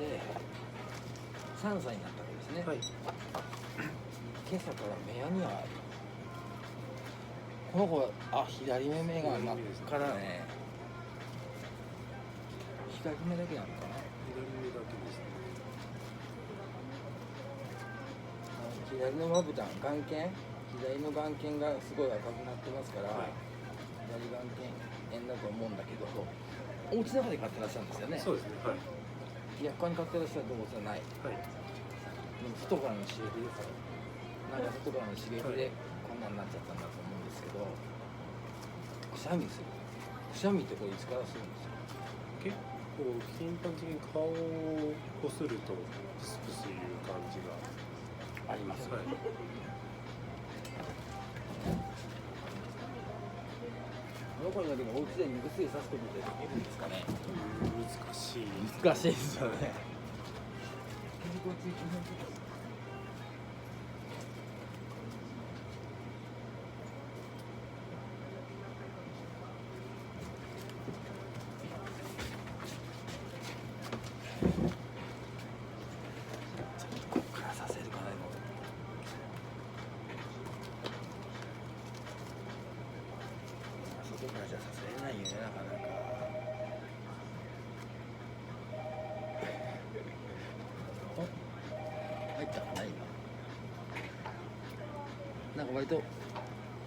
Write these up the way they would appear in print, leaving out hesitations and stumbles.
で3歳になったわけですね、はい。今朝から目やにはこの子は左目が真っ赤だね。左目だけなのかな。左目だけですね。左のまぶた、眼瞼、左の眼瞼がすごい赤くなってますから、はい、左眼瞼炎だと思うんだけど、お家の中で飼ってらっしゃるんですよね。そうですね。はい。いや、他に飼ってらっしゃる動物はない。はい。でも外からの刺激ですよ。なんか外からの刺激でこんなになっちゃったんだと思うんですけど、くしゃみする。くしゃみってこれいつからするんですか？結構頻繁的に顔をこするとプスプスいう感じがあります。はい。この子にだけどお家で目薬さすことってできるんですかね？難しい。難しいですよね。ここからさせるかな。外からじゃさせれないよね、なかなか。入ったかな今。なんか割と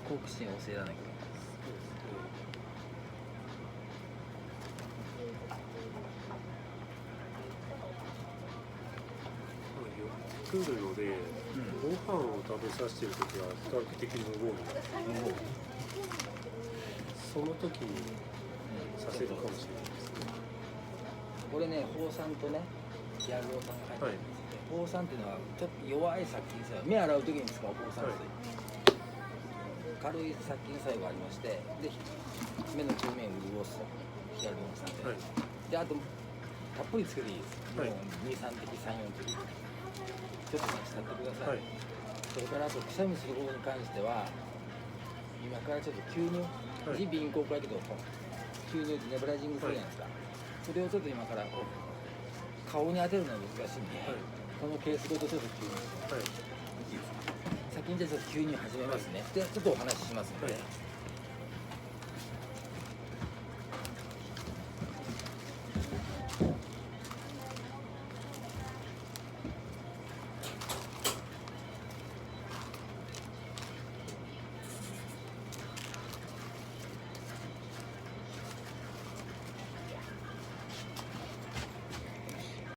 好奇心旺盛だねこれ。来るので、ご飯を食べさせてる時は比較的無防備なんです。その時にさせるかもしれないですね。これね、放酸とね、ヒアルロン酸が入ってるんですけど、放酸っていうのはちょっと弱い殺菌作用、目洗う時に使う放酸水、軽い殺菌作用がありまして、で目の表面を潤すと、ヒアルロン酸で、であとたっぷりつけていいです、もう2、3滴、3、4滴、ちょっと使ってください。それからあとくしゃみすることに関しては、今からちょっと吸入、耳鼻咽喉科やけど、吸入ってネブラジングするじゃないですか。それをちょっと今から顔に当てるのは難しいんで、このケースごとちょっと吸入して、先にじゃあちょっと吸入始めますね。でちょっとお話ししますので。